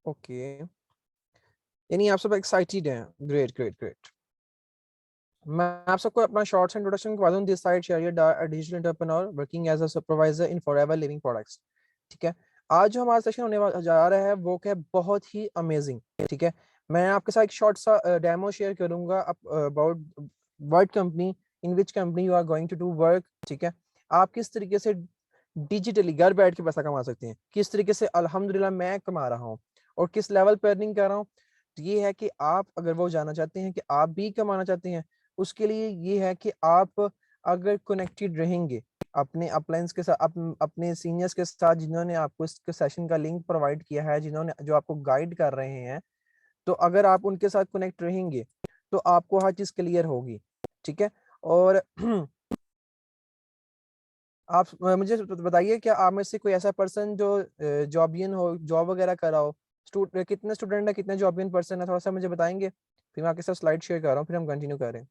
Okay, यानी आप सब एक्साइटेड हैं। Great great great. मैं आप सबको अपना शॉर्ट्स इंट्रोडक्शन करवा दूं। This side share digital entrepreneur working as a supervisor in forever living products. ठीक है, आज जो हमारा सेशन होने वाला जा रहा है वो है बहुत ही अमेजिंग। ठीक है, मैं आपके साथ एक शॉर्ट सा डेमो शेयर करूंगा about word company in which company you are going to do work. ठीक है, आप किस तरीके से डिजिटली घर बैठ के पैसा कमा सकते हैं, किस तरीके से अल्हम्दुलिल्लाह मैं कमा रहा हूँ और किस लेवल पर अर्निंग कर रहा हूँ। तो ये है कि आप अगर वो जानना चाहते हैं कि आप भी कमाना चाहते हैं, उसके लिए ये है कि आप अगर कनेक्टेड रहेंगे अपने अपलाइंस के साथ, अपने सीनियर्स के साथ जिन्होंने आपको इस सेशन का लिंक प्रोवाइड किया है, जिन्होंने जो आपको गाइड कर रहे हैं, तो अगर आप उनके साथ कनेक्ट रहेंगे तो आपको हर चीज क्लियर होगी। ठीक है, और आप मुझे बताइए, क्या आप में से कोई ऐसा पर्सन जो जॉबियन हो, जॉब वगैरह कर रहा हो? कितने स्टूडेंट है, कितने जॉबियन पर्सन है, थोड़ा सा मुझे बताएंगे। फिर मैं आपके साथ स्लाइड शेयर कर रहा हूँ, फिर हम कंटिन्यू करें।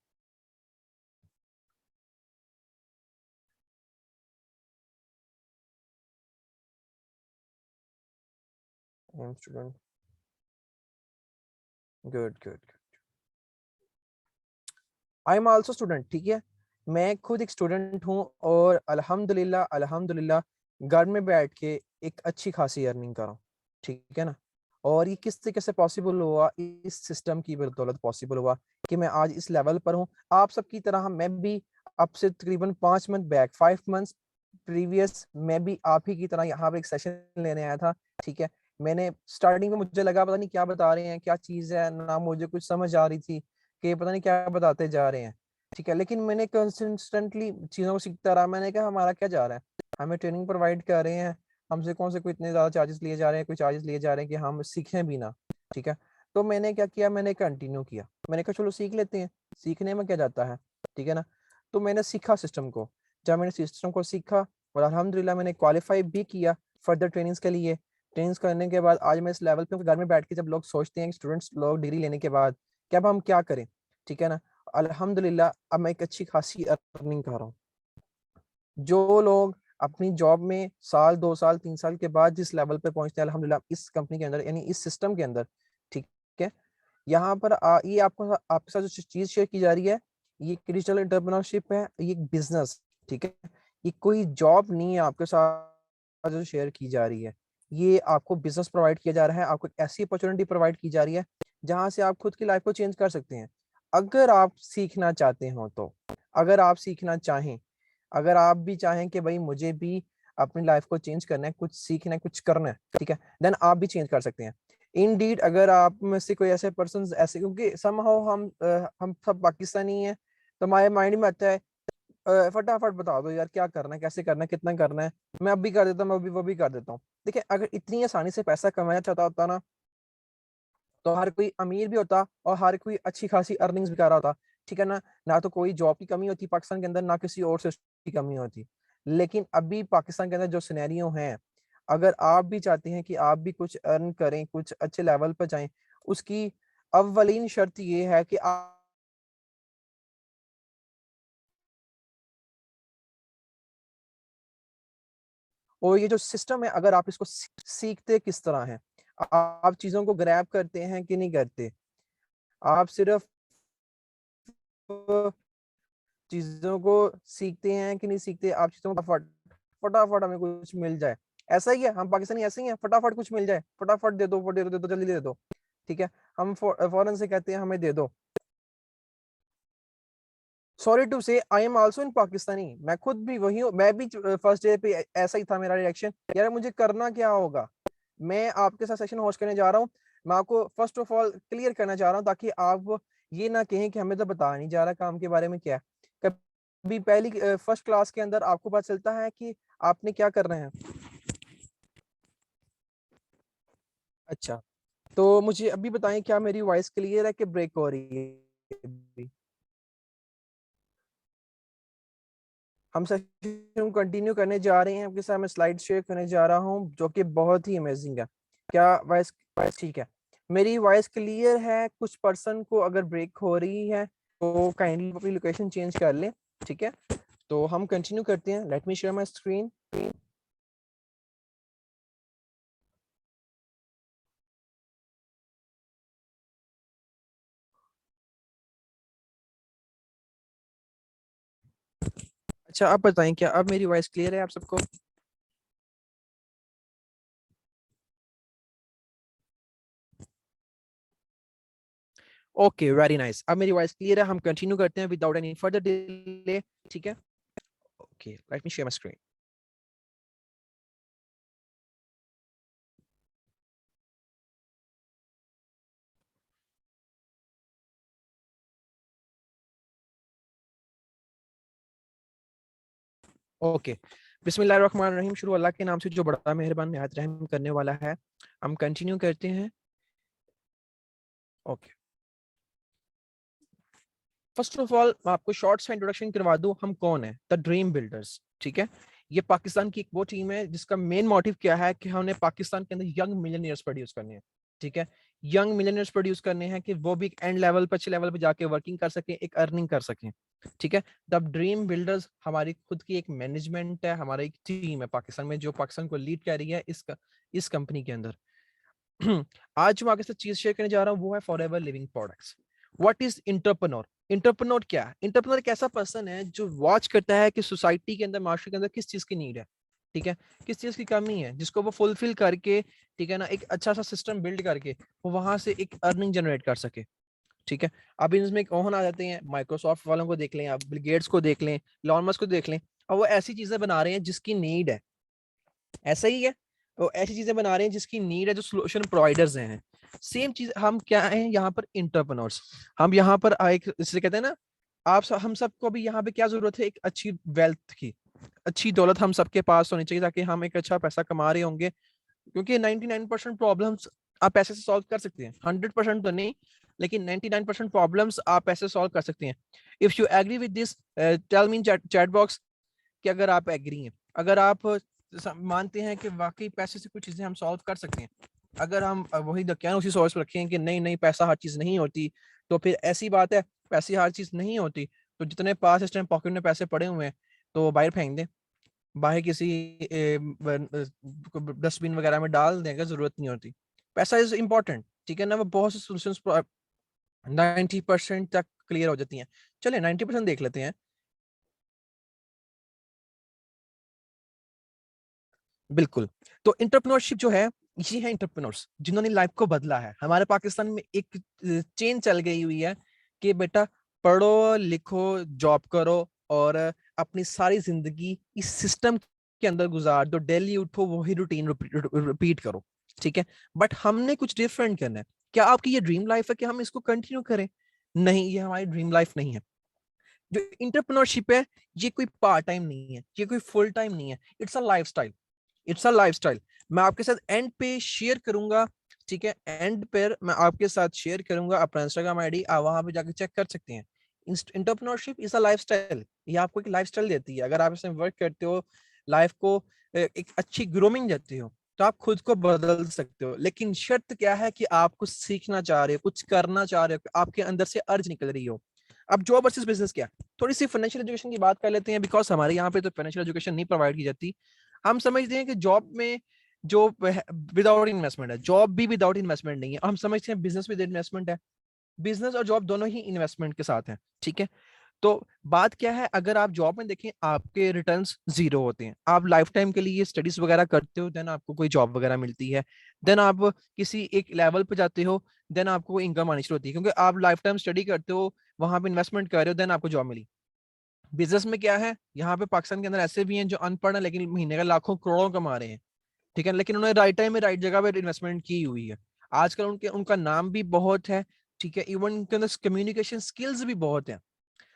Student, good good. I am also student. ठीक है, मैं खुद एक स्टूडेंट हूँ और अल्हम्दुलिल्लाह अल्हम्दुलिल्लाह घर में बैठ के एक अच्छी खासी अर्निंग कर रहा हूँ। ठीक है ना, और ये किस तरीके से पॉसिबल हुआ? इस सिस्टम की बदौलत पॉसिबल हुआ कि मैं आज इस लेवल पर हूँ। आप सबकी तरह मैं भी अब से तकरीबन 5 मंथ बैक, 5 मंथ्स प्रीवियस, मैं भी आप ही की तरह यहाँ पे एक सेशन लेने आया था। ठीक है, मैंने स्टार्टिंग में मुझे लगा पता नहीं क्या बता रहे हैं, क्या चीज़ है ना, मुझे कुछ समझ आ रही थी कि पता नहीं क्या बताते जा रहे हैं। ठीक है, लेकिन मैंने कंसिस्टेंटली चीज़ों को सीखता रहा। मैंने कहा हमारा क्या जा रहा है, हमें ट्रेनिंग प्रोवाइड कर रहे हैं, हमसे कौन से कोई इतने ज़्यादा चार्जेस लिए जा रहे हैं, कोई चार्जेस लिए जा रहे हैं कि हम सीखें भी ना। ठीक है, तो मैंने क्या किया, मैंने कंटिन्यू किया। मैंने कहा चलो सीख लेते हैं, सीखने में क्या जाता है। ठीक है ना, तो मैंने सीखा सिस्टम को। जब मैंने सिस्टम को सीखा और अल्हम्दुलिल्लाह मैंने क्वालिफाई भी किया फर्दर ट्रेनिंग्स के लिए। ट्रेनिंग्स करने के बाद आज मैं इस लेवल पे, घर में बैठ के जब लोग सोचते हैं, स्टूडेंट्स लोग डिग्री लेने के बाद कि अब हम क्या करें। ठीक है ना, अल्हम्दुलिल्लाह अब मैं एक अच्छी खासी अर्निंग कर रहा हूँ। जो लोग अपनी जॉब में साल 2 साल 3 साल के बाद जिस लेवल पे पहुंचते हैं अल्हम्दुलिल्लाह इस कंपनी के अंदर, यानी इस सिस्टम के अंदर। ठीक है, यहाँ पर ये आपको आपके साथ जो चीज शेयर की जा रही है, ये डिजिटल एंटरप्रेन्योरशिप है, ये एक बिजनेस। ठीक है, ये कोई जॉब नहीं है आपके साथ जो शेयर की जा रही है। ये आपको बिजनेस प्रोवाइड किया जा रहा है, आपको एक ऐसी अपॉर्चुनिटी प्रोवाइड की जा रही है जहां से आप खुद की लाइफ को चेंज कर सकते हैं, अगर आप सीखना चाहते हो तो। अगर आप सीखना चाहें, अगर आप भी चाहें कि भाई मुझे भी अपनी लाइफ को चेंज करना है, कुछ सीखना है, कुछ करना है, ठीक है, देन आप भी चेंज कर सकते हैं। इनडीड अगर आप में से कोई ऐसे पर्सन ऐसे, क्योंकि समहाउ हम सब पाकिस्तानी हैं, तो हमारे माइंड में आता है फटाफट बता दो यार क्या करना है, कैसे करना है, कितना करना है, मैं अब भी कर देता हूँ, मैं अभी वो भी कर देता हूँ। देखिए, अगर इतनी आसानी से पैसा कमाया चाहता होता ना, तो हर कोई अमीर भी होता और हर कोई अच्छी खासी अर्निंग्स भी कर रहा होता। ठीक है ना, ना तो कोई जॉब की कमी होती पाकिस्तान के अंदर, ना किसी और सिस्टम की कमी होती। लेकिन अभी पाकिस्तान के अंदर जो सिनेरियो हैं, अगर आप भी चाहते हैं कि आप भी कुछ अर्न करें, कुछ अच्छे लेवल पर जाएं, उसकी अव्वलीन शर्त ये है कि आप, और ये जो सिस्टम है अगर आप इसको सीखते किस तरह हैं, आप चीजों को ग्रैब करते हैं कि नहीं करते, आप सिर्फ चीज़ों को सीखते हैं कि नहीं सीखते, आप चीज़ों को फटाफट फटाफट हमें कुछ मिल जाए। ऐसा ही है, हम पाकिस्तानी ऐसे ही हैं, फटाफट कुछ मिल जाए, फटाफट दे दो, दे दो, जल्दी दे दो। ठीक है, हम फौरन से कहते हैं हमें दे दो। सॉरी टू से I am also in Pakistani, मैं खुद भी वही हूँ, मैं भी फर्स्ट डे पे ऐसा ही था मेरा रिएक्शन, यार मुझे करना क्या होगा। मैं आपके साथ सेशन होस्ट करने जा रहा हूँ, मैं आपको फर्स्ट ऑफ ऑल क्लियर करना चाह रहा हूँ ताकि आप ये ना कहें कि हमें तो बता नहीं जा रहा काम के बारे में क्या है। कभी पहली फर्स्ट क्लास के अंदर आपको पता चलता है कि आपने क्या करना है। अच्छा, तो मुझे अभी बताएं, क्या मेरी वॉइस क्लियर है कि ब्रेक हो रही है अभी? हम सेशन कंटिन्यू करने जा रहे हैं, आपके साथ मैं स्लाइड शेयर करने जा रहा हूँ जो कि बहुत ही अमेजिंग है। क्या वॉइस वॉइस ठीक है? मेरी वॉइस क्लियर है? कुछ पर्सन को अगर ब्रेक हो रही है तो काइंडली अपनी लोकेशन चेंज कर लें। ठीक है, तो हम कंटिन्यू करते हैं। Let me share my screen. अच्छा, आप बताएं क्या अब मेरी वॉइस क्लियर है आप सबको? Okay, very nice. अब मेरी वॉइस क्लियर है, हम कंटिन्यू करते हैं विदाउट एनी फर्दर डिले। ठीक है, okay, let me share my screen. Okay, बिस्मिल्लाहिर्रहमानिर्रहीम। शुरू अल्लाह के नाम से जो बड़ा मेहरबान निहायत रहम करने वाला है। हम कंटिन्यू करते हैं। ओके, फर्स्ट ऑफ ऑल मैं आपको शॉर्ट सा इंट्रोडक्शन करवा दूं, हम कौन है। द ड्रीम बिल्डर्स, ठीक है। ये पाकिस्तान की एक वो टीम है जिसका मेन मोटिव क्या है कि हमने पाकिस्तान के अंदर यंग मिलियनियर्स प्रोड्यूस करने हैं। ठीक है, यंग मिलियनियर्स प्रोड्यूस करने हैं कि वो भी एक एंड लेवल पर, अच्छे लेवल पे जाके वर्किंग कर सकें, एक अर्निंग कर सकें। ठीक है, द ड्रीम बिल्डर्स हमारी खुद की एक मैनेजमेंट है, हमारी एक टीम है पाकिस्तान में जो पाकिस्तान को लीड कर रही है इस कंपनी के अंदर। आज जो मैं आपके साथ चीज शेयर करने जा रहा हूँ वो है forever living products. What is entrepreneur? Entrepreneur क्या है? इंटरप्रेन्योर एक ऐसा पर्सन है जो वॉच करता है कि सोसाइटी के अंदर, मार्केट के अंदर किस चीज की नीड है। ठीक है, किस चीज की कमी है जिसको वो फुलफिल करके, ठीक है ना, एक अच्छा सा सिस्टम बिल्ड करके वो वहां से एक अर्निंग जनरेट कर सके। ठीक है, अब इसमें कौन आ जाते हैं? माइक्रोसॉफ्ट वालों को देख लें, आप बिल गेट्स को देख लें, इलॉन मस्क को देख लें। और वो ऐसी चीजें बना रहे हैं जिसकी नीड है। ऐसा ही है, वो ऐसी चीजें बना रहे हैं जिसकी नीड है, जो सोल्यूशन प्रोवाइडर्स हैं। सेम चीज हम क्या हैं यहाँ पर? इंटरप्रेन्योर्स। हम यहाँ पर एक, जिसे कहते हैं ना, हम सबको भी यहाँ पे क्या जरूरत है? एक अच्छी वेल्थ की, अच्छी दौलत हम सबके पास होनी चाहिए ताकि हम एक अच्छा पैसा कमा रहे होंगे। क्योंकि 99% प्रॉब्लम्स आप पैसे से सॉल्व कर सकते हैं, 100% तो नहीं, लेकिन 99% प्रॉब्लम्स आप पैसे सॉल्व कर सकते हैं। If you agree with this, tell me chat box कि अगर आप एग्री हैं, अगर आप मानते हैं कि वाकई पैसे से कुछ चीजें हम सॉल्व कर सकते हैं। अगर हम वही क्या उसी सोच पर रखें कि नहीं नहीं, पैसा हर चीज नहीं होती, तो फिर ऐसी बात है, पैसे हर चीज नहीं होती, तो जितने पास इस टाइम पॉकेट में पैसे पड़े हुए हैं तो वो बाहर फेंक दें, बाहर किसी डस्टबिन वगैरह में डाल दें, जरूरत नहीं होती। पैसा इज इंपॉर्टेंट, ठीक है ना। वो बहुत से सोल्यूशन 90% तक क्लियर हो जाती हैं। चले 90% देख लेते हैं। बिल्कुल। तो इंटरप्रेन्योरशिप जो है, ये है इंटरप्रेन्योर्स जिन्होंने लाइफ को बदला है। हमारे पाकिस्तान में एक चेन चल गई हुई है कि बेटा पढ़ो लिखो जॉब करो और अपनी सारी जिंदगी इस सिस्टम के अंदर गुजार दो, डेली उठो वही रूटीन रिपीट करो। ठीक है, बट हमने कुछ डिफरेंट करना है। क्या आपकी ये ड्रीम लाइफ है कि हम इसको कंटिन्यू करें? नहीं, ये हमारी ड्रीम लाइफ नहीं है। जो इंटरप्रेन्योरशिप है, ये कोई पार्ट टाइम नहीं है, ये कोई फुल टाइम नहीं है, it's a lifestyle. It's a lifestyle. मैं आपके साथ एंड पे शेयर करूंगा। ठीक है, एंड पर मैं आपके साथ शेयर करूंगा अपना इंस्टाग्राम आईडी, आप वहां पे जाके चेक कर सकते हैं। Entrepreneurship is a lifestyle. ये आपको एक लाइफस्टाइल देती है। अगर आप इसमें वर्क करते हो, लाइफ को एक अच्छी ग्रूमिंग देते हो, तो आप खुद को बदल सकते हो। लेकिन शर्त क्या है कि आप कुछ सीखना चाह रहे हो, कुछ करना चाह रहे हो, आपके अंदर से अर्ज निकल रही हो। अब जॉब वर्सेस बिजनेस क्या? थोड़ी सी फाइनेंशियल एजुकेशन की बात कर लेते हैं, बिकॉज हमारे यहाँ पे तो फाइनेंशियल एजुकेशन नहीं प्रोवाइड की जाती। हम समझते हैं कि जॉब में जो विदाउट इन्वेस्टमेंट है, जॉब भी विदाउट इन्वेस्टमेंट नहीं है। हम समझते हैं बिजनेस विद इन्वेस्टमेंट है। बिजनेस और जॉब दोनों ही इन्वेस्टमेंट के साथ हैं। ठीक है, तो बात क्या है, अगर आप जॉब में देखें आपके रिटर्न्स जीरो होते हैं, आप लाइफ टाइम के लिए स्टडीज वगैरह करते हो, देन आपको कोई जॉब वगैरह मिलती है, देन आप किसी एक लेवल पे जाते हो, देन आपको इनकम आनी शुरू होती है, क्योंकि आप लाइफ टाइम स्टडी करते हो, वहां पे इन्वेस्टमेंट कर रहे हो, देन आपको जॉब मिली। बिजनेस में क्या है, यहाँ पे पाकिस्तान के अंदर ऐसे भी हैं जो अनपढ़ है लेकिन महीने का लाखों करोड़ों कमा रहे हैं। ठीक है, लेकिन उन्होंने राइट टाइम में राइट जगह पे इन्वेस्टमेंट की हुई है। आजकल उनके उनका नाम भी बहुत है। ठीक है, इवन उनके अंदर कम्युनिकेशन स्किल्स भी बहुत है।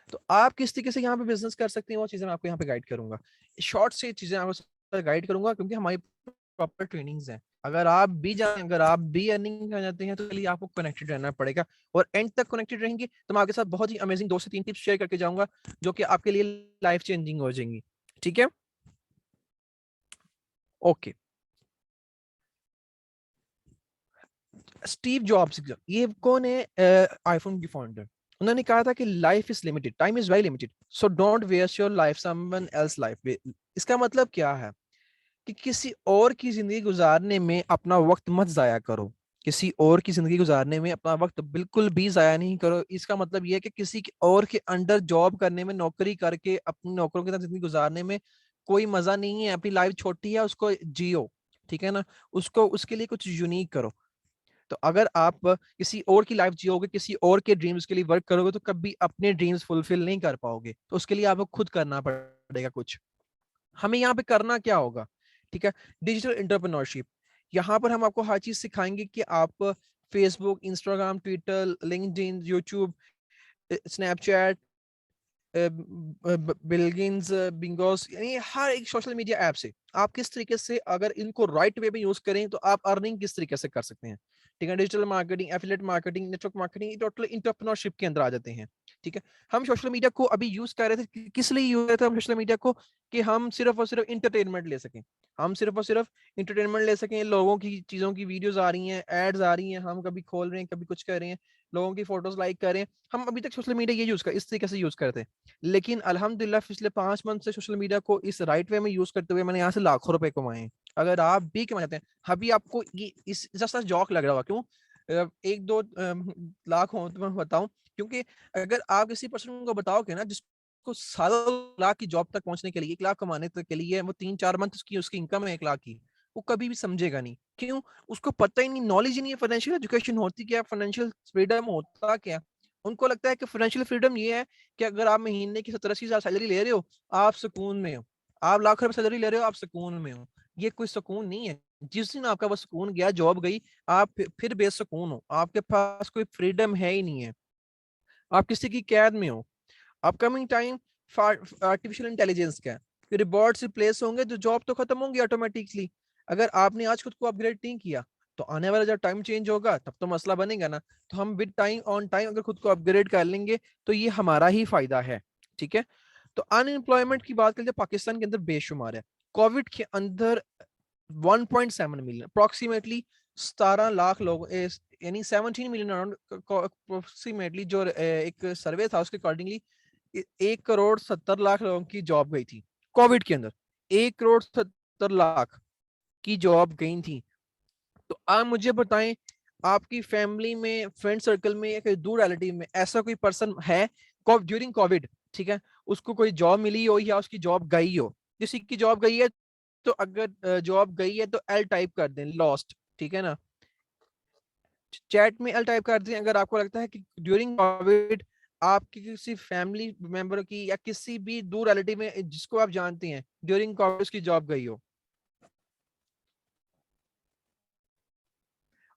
तो आप किस तरीके से यहाँ पे बिजनेस कर सकते हैं, वो चीजें मैं आपको यहाँ पे गाइड करूंगा। शॉर्ट से चीजें आपको गाइड करूंगा क्योंकि हमारी प्रॉपर ट्रेनिंग्स हैं। अगर आप भी अर्निंग कर जाते हैं तो चलिए आपको कनेक्टेड रहना पड़ेगा। और एंड तक कनेक्टेड रहेंगे तो मैं आपके साथ बहुत ही अमेजिंग 2 से 3 टिप्स शेयर करके जाऊंगा जो कि आपके लिए लाइफ चेंजिंग हो जाएंगी। ठीक है, ओके। स्टीव जॉब्स, ये कौन है? आईफोन की फाउंडर। उन्होंने कहा था कि life is limited, time is very limited, so don't waste your life someone else life. इसका मतलब क्या है कि किसी और की जिंदगी गुजारने में अपना वक्त मत जाया करो। किसी और की जिंदगी गुजारने में अपना वक्त बिल्कुल भी जाया नहीं करो। इसका मतलब ये है कि किसी और के अंडर जॉब करने में, नौकरी करके अपनी नौकरों के साथ जिंदगी गुजारने में कोई मजा नहीं है। अपनी लाइफ छोटी है, उसको जियो, ठीक है ना। उसको, उसके लिए कुछ यूनिक करो। तो अगर आप किसी और की लाइफ जियोगे, किसी और के ड्रीम्स के लिए वर्क करोगे, तो कभी अपने ड्रीम्स फुलफिल नहीं कर पाओगे। तो उसके लिए आपको खुद करना पड़ेगा कुछ। हमें यहाँ पे करना क्या होगा, ठीक है? Digital entrepreneurship. यहाँ पर हम आपको हर चीज सिखाएंगे कि आप Facebook, Instagram, Twitter, LinkedIn, YouTube, Snapchat, बिल्गिंस, बिंगोस, यानी हर एक सोशल मीडिया ऐप से आप किस तरीके से, अगर इनको राइट वे में यूज करें तो आप अर्निंग किस तरीके से कर सकते हैं। ठीक है, digital marketing, affiliate marketing, network marketing, total entrepreneurship के अंदर आ जाते हैं। ठीक है, हम सोशल मीडिया को अभी यूज कर रहे थे, किस लिए यूज कर रहे थे हम सोशल मीडिया को? कि हम सिर्फ और सिर्फ इंटरटेनमेंट ले सकें। हम सिर्फ और सिर्फ इंटरटेनमेंट ले सकें। लोगों की चीजों की वीडियोस आ रही हैं, एड्स आ रही हैं, हम कभी खोल रहे हैं, कभी कुछ कर रहे हैं, लोगों की फोटोज लाइक कर रहे हैं। हम अभी तक सोशल मीडिया ये यूज कर, इस तरीके से यूज करते हैं। लेकिन अल्हम्दुलिल्लाह पिछले 5 मंथ से सोशल मीडिया को इस राइट वे में यूज करते हुए मैंने यहाँ से लाखों रुपए कमाए हैं। अगर आप भी कमा जाते हैं, अभी आपको ये इस जैसा जॉक लग रहा होगा, क्यों? 1-2 लाख हो तो मैं बताऊं, क्योंकि अगर आप किसी पर्सन को बताओगे ना जिसको सालों लाख की जॉब तक पहुंचने के लिए, 1 लाख कमाने तक के लिए वो 3-4 मंथ उसकी उसकी इनकम है 1 लाख की, वो कभी भी समझेगा नहीं। क्यों? उसको पता ही नहीं, नॉलेज ही नहीं है फाइनेंशियल एजुकेशन होती क्या, फाइनेंशियल फ्रीडम होता क्या। उनको लगता है कि फाइनेंशियल फ्रीडम ये है कि अगर आप महीने की 70-80 हजार सैलरी ले रहे हो, आप सुकून में हो। आप लाख रुपए सैलरी ले रहे हो, आप सुकून में हो। ये कोई सुकून नहीं है। जिस दिन आपका वो सुकून गया, जॉब गई, आप फिर बेसुकून हो। आपके पास कोई फ्रीडम है ही नहीं है। आप किसी की कैद में हो। अपकमिंग टाइम आर्टिफिशियल इंटेलिजेंस का है कि रिबॉट्स रिप्लेस होंगे, तो जॉब तो खत्म होंगी ऑटोमेटिकली। अगर आपने आज खुद को अपग्रेड नहीं किया, तो आने वाला जब टाइम चेंज होगा तब तो मसला बनेगा ना। तो हम विद टाइम, ऑन टाइम अगर खुद को अपग्रेड कर लेंगे, तो ये हमारा ही फायदा है। ठीक है, तो अनएम्प्लॉयमेंट की बात करें, पाकिस्तान के अंदर बेशुमार है। कोविड के अंदर 1.7 मिलियन अप्रोक्सीमेटली, 17 लाख लोग, यानी 17 मिलियन अराउंड अप्रोक्सीमेटली, जो एक सर्वे था उसके अकॉर्डिंगली 1 करोड़ 70 लाख लोगों की जॉब गई थी कोविड के अंदर। 1 करोड़ 70 लाख की जॉब गई थी। तो आप मुझे बताएं, आपकी फैमिली में, फ्रेंड सर्कल में, या कोई दूर रिलेटिव में ऐसा कोई पर्सन है ड्यूरिंग कोविड, ठीक है, उसको कोई जॉब मिली हो या उसकी जॉब गई हो? किसी की जॉब गई है, तो अगर जॉब गई है तो एल टाइप कर दें, लॉस्ट। ठीक है ना, चैट में एल टाइप कर दें अगर आपको लगता है कि ड्यूरिंग कोविड आपकी किसी फैमिली मेंबर की या किसी भी दूर रिलेटिव में जिसको आप जानते हैं ड्यूरिंग कोविड उसकी जॉब गई हो।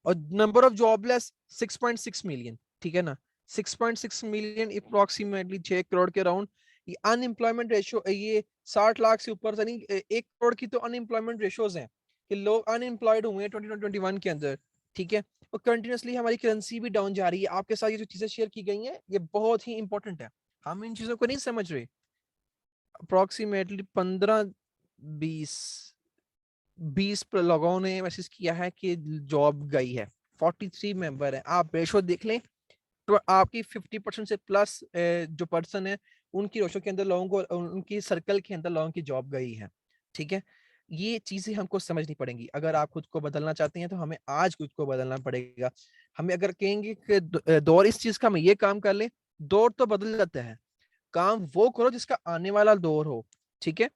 और नंबर ऑफ जॉबलेस 6.6 मिलियन, ठीक है ना, 6.6 मिलियन अप्रोक्सीमेटली 6 करोड़ के अराउंड। ये अनएम्प्लॉयमेंट रेशियो, ये 60 लाख से ऊपर से नहीं, 1 करोड़ की तो अनएम्प्लॉयमेंट रेशियोज हैं कि लोग अनएम्प्लॉयड हुए हैं 2021 के अंदर। ठीक है, और कंटिन्यूसली हमारी करेंसी भी डाउन जा रही है। आपके साथ ये जो चीजें शेयर की गई हैं, ये बहुत ही इंपॉर्टेंट है। हम इन चीजों को नहीं समझ रहे। अप्रोक्सीमेटली 15-20 लोगों ने मैसेज किया है कि जॉब गई है। 43 मेंबर है, आप रेशो देख लें तो आपकी 50% से प्लस जो पर्सन है, उनकी रेशो के अंदर लोगों को, उनकी सर्कल के अंदर लोगों की जॉब गई है। ठीक है, ये चीजें हमको समझनी पड़ेंगी। अगर आप खुद को बदलना चाहते हैं तो हमें आज खुद को बदलना पड़ेगा। हमें अगर कहेंगे कि दौर इस चीज का, हम ये काम कर ले, दौर तो बदल जाता है। काम वो करो जिसका आने वाला दौर हो। ठीक है,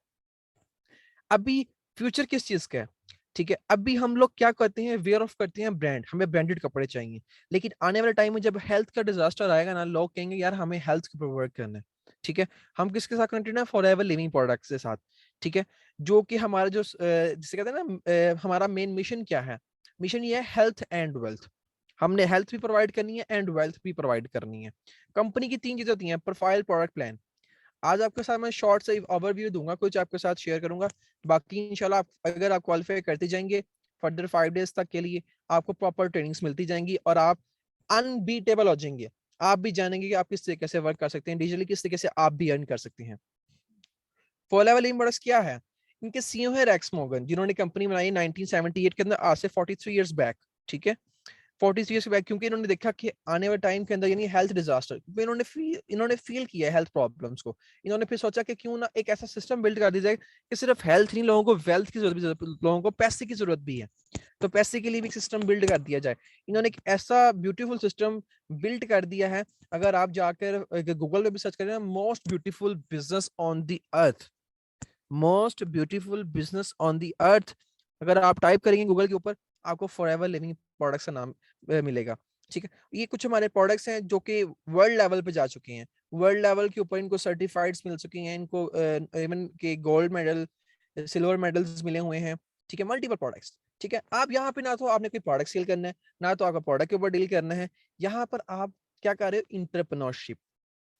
अभी फ्यूचर किस चीज का है? ठीक है, अभी हम लोग क्या करते हैं, वेयर ऑफ करते हैं ब्रांड, हमें ब्रांडेड कपड़े चाहिए। लेकिन आने वाले टाइम में जब हेल्थ का डिजास्टर आएगा ना, लोग कहेंगे यार हमें हेल्थ के ऊपर वर्क करना है। ठीक है, हम किसके साथ कनेक्टेड है? फॉरएवर लिविंग प्रोडक्ट्स के साथ। ठीक है, जो कि हमारा जो जिसे कहते हैं ना, हमारा मेन मिशन क्या है? मिशन ये है हेल्थ एंड वेल्थ। हमने हेल्थ भी प्रोवाइड करनी है एंड वेल्थ भी प्रोवाइड करनी है। कंपनी की 3 चीजें होती हैं, प्रोफाइल, प्रोडक्ट, प्लान। आज आपके साथ मैं शॉर्ट से ओवरव्यू दूंगा, कुछ आपके साथ शेयर करूंगा। बाकी इंशाल्लाह अगर आप क्वालिफाई करते जाएंगे, फर्दर 5 डेज तक के लिए आपको प्रॉपर ट्रेनिंग्स मिलती जाएंगी और आप अनबीटेबल हो जाएंगे। आप भी जानेंगे कि आप किस तरीके से वर्क कर सकते हैं डिजिटली, किस तरीके से आप भी अर्न कर सकते हैं। फॉलोवर लिंक क्या है? इनके सीईओ है रेक्स मॉर्गन, जिन्होंने कंपनी बनाई 1978 के अंदर, आज से 43 इयर्स बैक। ठीक है, 40 ईयर्स बैक, क्योंकि इन्होंने देखा कि आने वाले टाइम के अंदर यानी हेल्थ डिजास्टर, क्योंकि इन्होंने फील किया हेल्थ प्रॉब्लम्स को। इन्होंने फिर सोचा कि क्यों ना एक ऐसा सिस्टम बिल्ड कर दिया जाए कि सिर्फ हेल्थ नहीं, लोगों को वेल्थ की जरूरत भी, लोगों को पैसे की जरूरत भी है, तो पैसे के लिए भी एक सिस्टम बिल्ड कर दिया जाए। इन्होंने एक ऐसा ब्यूटीफुल सिस्टम बिल्ड कर दिया है, अगर आप जाकर गूगल पे भी सर्च करें ना, most beautiful business on the earth, most beautiful business on the earth, अगर आप टाइप करेंगे गूगल के ऊपर, आपको फॉरएवर लिविंग प्रोडक्ट्स का नाम मिलेगा। ठीक है, ये कुछ हमारे प्रोडक्ट्स हैं जो कि वर्ल्ड लेवल पे जा चुके हैं, वर्ल्ड लेवल के ऊपर इनको सर्टिफाइड्स मिल चुकी हैं, इनको इवन के गोल्ड मेडल, सिल्वर मेडल्स मिले हुए हैं। ठीक है, मल्टीपल प्रोडक्ट्स। ठीक है, आप यहाँ पे ना तो आपने कोई प्रोडक्ट सेल करना है, ना तो आपका प्रोडक्ट के ऊपर डील करना है, यहाँ पर आप क्या कर रहे हो, इंटरप्रेन्योरशिप।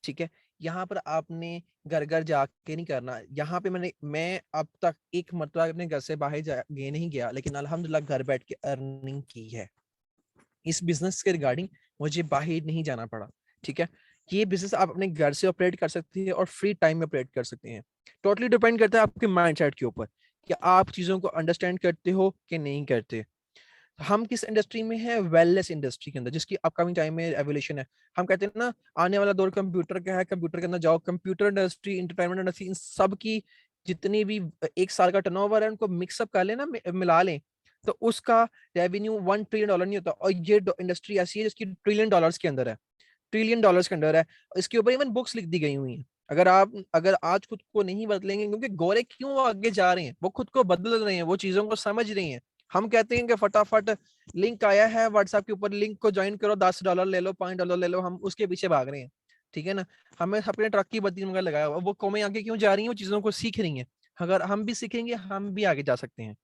ठीक है, यहाँ पर आपने घर घर जाके नहीं करना। यहाँ पे मैं अब तक एक मरतबा अपने घर से बाहर गए नहीं गया, लेकिन अल्हम्दुलिल्लाह घर बैठ के अर्निंग की है इस बिजनेस के रिगार्डिंग, मुझे बाहर नहीं जाना पड़ा। ठीक है, ये बिजनेस आप अपने घर से ऑपरेट कर सकते हैं और फ्री टाइम में ऑपरेट कर सकते हैं। टोटली डिपेंड करता है आपके माइंडसेट के ऊपर कि आप चीजों को अंडरस्टैंड करते हो कि नहीं करते। हम किस इंडस्ट्री में है, वेलनेस इंडस्ट्री के अंदर, जिसकी अपकमिंग टाइम में एवोल्यूशन है। हम कहते हैं ना, आने वाला दौर कंप्यूटर का है, कंप्यूटर के अंदर जाओ। कंप्यूटर इंडस्ट्री, इंटरटेनमेंट इंडस्ट्री, इन सब की जितनी भी एक साल का टर्नओवर है, उनको मिक्सअप कर लेना, मिला लें, तो उसका रेवेन्यू $1 ट्रिलियन नहीं होता। और ये इंडस्ट्री ऐसी है जिसकी ट्रिलियन डॉलर्स के अंदर है, ट्रिलियन डॉलर्स के अंदर है। इसके ऊपर इवन बुक्स लिख दी गई हुई हैं। अगर आज खुद को नहीं बदलेंगे, क्योंकि गोरे क्यों आगे जा रहे हैं, वो खुद को बदल रहे हैं, वो चीजों को समझ रहे हैं। हम कहते हैं कि फटाफट लिंक आया है व्हाट्सएप के ऊपर, लिंक को ज्वाइन करो, $10 ले लो, $5 ले लो, हम उसके पीछे भाग रहे हैं। ठीक है ना, हमें अपने ट्रक की बत्ती में लगाया हुआ, वो कौमें आगे क्यों जा रही हैं, वो चीजों को सीख रही हैं। अगर हम भी सीखेंगे, हम भी आगे जा सकते हैं।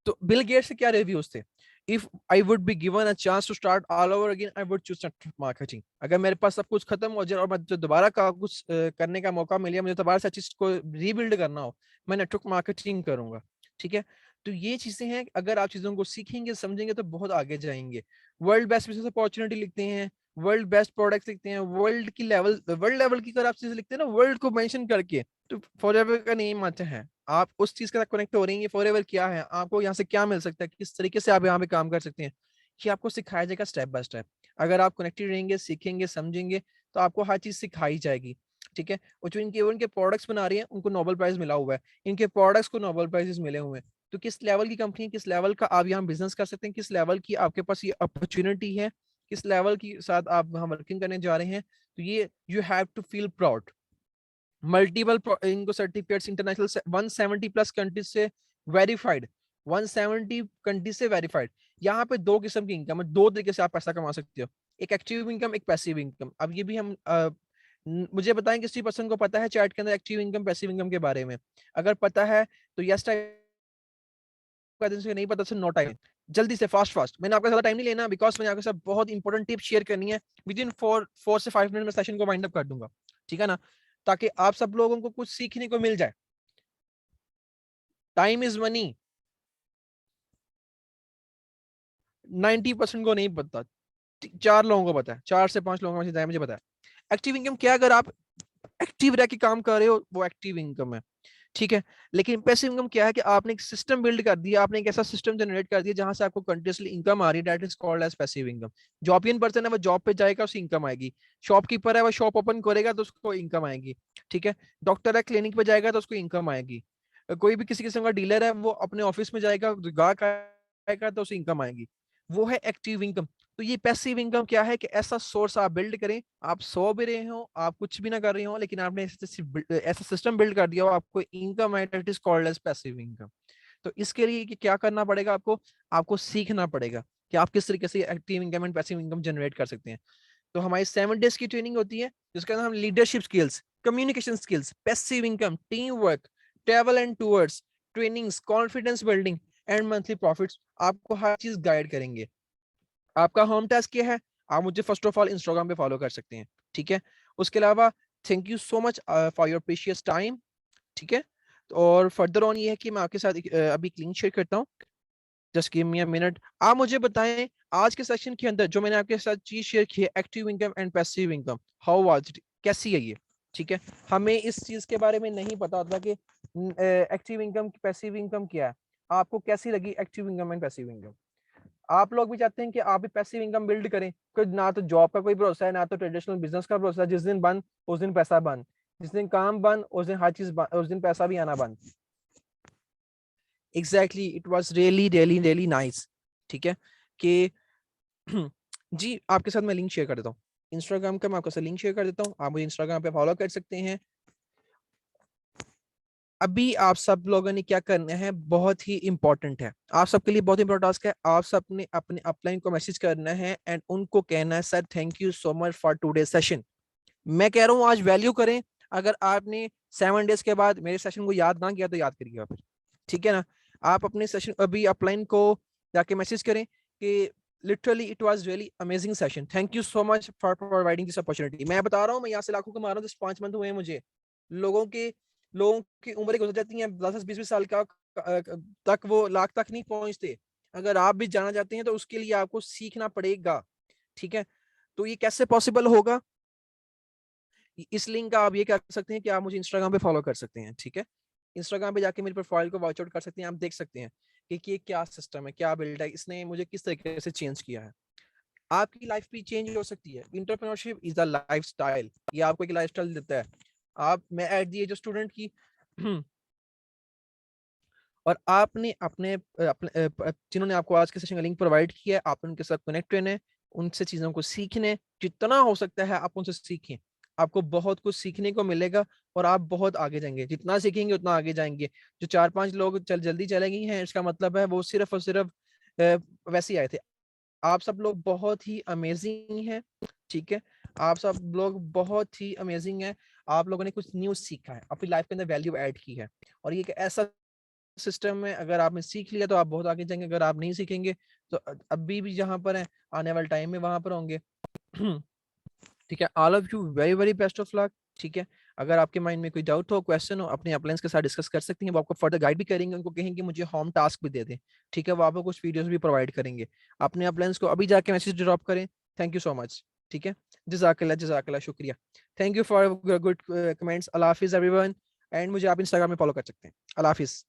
तो बिल गेट्स के क्या रिव्यूज थे, if I would be given a chance to start all over again, I would choose network marketing. अगर मेरे पास सब कुछ खत्म हो जाए और मुझे दोबारा का कुछ करने का मौका मिले, मुझे दोबारा से चीज को रीबिल्ड करना हो, मैं नेटवर्क मार्केटिंग करूंगा। ठीक है, तो ये चीजें हैं, अगर आप चीजों को सीखेंगे, समझेंगे, तो बहुत आगे जाएंगे। वर्ल्ड बेस्ट बिजनेस अपॉर्चुनिटी लिखते हैं, वर्ल्ड बेस्ट प्रोडक्ट्स लिखते हैं, वर्ल्ड लेवल की अगर आप चीजें लिखते हैं ना, वर्ल्ड को मेंशन करके, तो फॉरएवर का नेम आता है। आप उस चीज के साथ कनेक्ट हो रही हैं, फॉरएवर क्या है, आपको यहाँ से क्या मिल सकता है, किस तरीके से आप यहाँ पे काम कर सकते हैं, ये आपको सिखाया जाएगा स्टेप बाय स्टेप। अगर आप कनेक्टेड रहेंगे, सीखेंगे, समझेंगे, तो आपको हर चीज सिखाई जाएगी। ठीक है, और जो इनके प्रोडक्ट्स बना रही हैं, उनको नोबेल प्राइज मिला हुआ है, इनके प्रोडक्ट्स को नोबेल प्राइजेस मिले हुए हैं। तो किस लेवल की कंपनी, किस लेवल का आप यहाँ बिजनेस कर सकते हैं, किस लेवल की आपके पास ये अपॉर्चुनिटी है, किस लेवल के साथ आप वहाँ वर्किंग करने जा रहे हैं, तो ये you have to feel proud. Multiple इनको सर्टिफिकेट्स इंटरनेशनल 170 प्लस कंट्रीज से वेरीफाइड, 170 कंट्रीज से वेरीफाइड। यहाँ पे दो किस्म की इनकम है, दो तरीके से आप पैसा कमा सकते हो, एक एक्टिव इनकम, एक पैसिव इनकम। अब ये भी हम मुझे बताएं किसी पर्सन को पता है चैट के अंदर एक्टिव इनकम, पैसिव इनकम के बारे में? अगर पता है तो यस टाइप कर दें, नहीं पता तो नो टाइम। जल्दी से फास्ट फास्ट, मैंने आपका ज्यादा टाइम नहीं लेना, बिकॉज मैंने आपके साथ बहुत इंपॉर्टेंट टिप शेयर करनी है। विद इन 4 से 5 मिनट में सेशन को वाइंड अप कर दूंगा। ठीक है ना, ताकि आप सब लोगों को कुछ सीखने को मिल जाए। टाइम इज मनी, 90% को नहीं पता, 4 लोगों को पता है, 4 से 5 लोगों में से मुझे पता है। एक्टिव इनकम क्या, अगर आप एक्टिव रह के काम कर रहे हो, वो एक्टिव इनकम है। ठीक है, लेकिन पैसिव इनकम क्या है कि आपने एक सिस्टम बिल्ड कर दिया, आपने एक ऐसा सिस्टम जनरेट कर दिया जहां से आपको कंटिन्यूअसली इनकम आ रही है, that is called as passive income. जॉबियन पर्सन है, वो जॉब पे जाएगा, उसकी इनकम आएगी। शॉपकीपर है, वो शॉप ओपन करेगा, तो उसको इनकम आएगी। ठीक है, डॉक्टर है, क्लिनिक पे जाएगा, तो उसको इनकम आएगी। कोई भी किसी किस्म का डीलर है, वो अपने ऑफिस में जाएगा, ग्राहक आएगा, तो उसे इनकम आएगी। वो है एक्टिव इनकम। तो ये पैसिव इनकम क्या है कि ऐसा सोर्स आप बिल्ड करें, आप सो भी रहे हो, आप कुछ भी ना कर रहे हो, लेकिन आपने ऐसा सिस्टम बिल्ड कर दिया हो, आपको इनकम है, it is called as passive income. तो इसके लिए कि क्या करना पड़ेगा आपको, आपको सीखना पड़ेगा कि आप किस तरीके से active income and passive income generate कर सकते हैं। तो हमारी 7 डेज की ट्रेनिंग होती है, जिसके अंदर हम leadership skills, communication skills, passive income, team work, travel and tours, trainings, confidence building and monthly profits, आपको हर चीज गाइड करेंगे। आपका होम टास्क क्या है, आप मुझे फर्स्ट ऑफ ऑल इंस्टाग्राम पे फॉलो कर सकते हैं। ठीक है, उसके अलावा thank you so much for your precious time. ठीक है, और फर्दर ऑन ये है कि मैं आपके साथ अभी एक लिंक शेयर करता हूँ, just give me a minute. आप मुझे बताएं, आज के सेशन के अंदर जो मैंने आपके साथ चीज शेयर की है, active income and passive income, how was it, कैसी है ये? ठीक है, हमें इस चीज के बारे में नहीं पता था कि एक्टिव इनकम, पैसिव इनकम क्या है। आपको कैसी लगी active income and passive income? आप लोग भी चाहते हैं कि आप भी पैसिव इनकम बिल्ड करें, क्योंकि ना तो जॉब का कोई भरोसा है, ना तो ट्रेडिशनल बिजनेस का भरोसा है। जिस दिन बंद उस दिन पैसा बंद, जिस दिन काम बंद उस दिन हर चीज बंद, उस दिन पैसा भी आना बंद। Exactly, it was really really really nice. ठीक है कि जी आपके साथ मैं लिंक शेयर कर देता हूँ इंस्टाग्राम का, मैं आपके साथ लिंक शेयर कर देता हूँ, आप मुझे इंस्टाग्राम पे फॉलो कर सकते हैं। अभी आप सब लोगों ने क्या करना है, बहुत ही इंपॉर्टेंट है, आप सबके लिए बहुत इंपॉर्टेंट टास्क है। आप सब ने अपने अपलाइन को मैसेज करना है एंड उनको कहना है sir thank you so much for today session. मैं कह रहा हूँ आज वैल्यू करें। अगर आपने 7 डेज के बाद मेरे सेशन को याद ना किया तो याद करिएगा फिर, ठीक है ना। आप अपने सेशन अभी अपलाइन को जाके मैसेज करें कि literally it was really amazing session, thank you so much for providing this opportunity. मैं बता रहा हूँ, मैं यहाँ से लाखों कमा रहा हूँ, जस्ट 5 मंथ हुए हैं मुझे। लोगों के लोगों की उम्रें गुजर जाती हैं 10-20 साल का तक, वो लाख तक नहीं पहुंचते। अगर आप भी जाना चाहते हैं तो उसके लिए आपको सीखना पड़ेगा, ठीक है। तो ये कैसे पॉसिबल होगा, इस लिंक का आप ये कर सकते हैं कि आप मुझे इंस्टाग्राम पे फॉलो कर सकते हैं, ठीक है। इंस्टाग्राम पे जाके मेरे प्रोफाइल को वॉच आउट कर सकते हैं, आप देख सकते हैं कि ये क्या सिस्टम है, क्या बिल्ड है, इसने मुझे किस तरीके से चेंज किया है। आपकी लाइफ भी चेंज हो सकती है। एंटरप्रेन्योरशिप इज अ लाइफस्टाइल, ये आपको एक लाइफस्टाइल देता है। आप मैं एट दी एज स्टूडेंट की और आपने अपने अपने जिन्होंने आपको आज के सेशन का लिंक प्रोवाइड किया है, आप उनके साथ कनेक्ट रहना है, उनसे चीजों को सीखने, जितना हो सकता है आप उनसे सीखें। आपको बहुत कुछ सीखने को मिलेगा और आप बहुत आगे जाएंगे, जितना सीखेंगे उतना आगे जाएंगे। जो 4-5 लोग जल्दी चले गए हैं, इसका मतलब है वो सिर्फ और सिर्फ वैसे ही आए थे। आप सब लोग बहुत ही अमेजिंग हैं, ठीक है। आप सब लोग बहुत ही अमेजिंग हैं। आप लोगों ने कुछ न्यूज सीखा है, अपनी लाइफ के अंदर वैल्यू ऐड की है, और ये एक ऐसा सिस्टम में अगर आपने सीख लिया तो आप बहुत आगे जाएंगे। अगर आप नहीं सीखेंगे तो अभी भी जहां पर है, आने वाले टाइम में वहां पर होंगे। ठीक है, all of you very very best of luck, ठीक है। अगर आपके माइंड में कोई डाउट हो, क्वेश्चन हो, अपने अप्लायंस के साथ डिस्कस कर सकते हैं, वो आपको फर्दर गाइड भी करेंगे। उनको कहेंगे मुझे होम टास्क भी दे दें, ठीक है, वो आपको कुछ वीडियोस भी प्रोवाइड करेंगे। अपने अप्लायंस को अभी जाके मैसेज ड्रॉप करें, थैंक यू सो मच, ठीक है। जजाकल्ला शुक्रिया, thank you for good comments. Allah Hafiz everyone, and मुझे आप इंस्टाग्राम में फॉलो कर सकते हैं। अल्लाह हाफिज।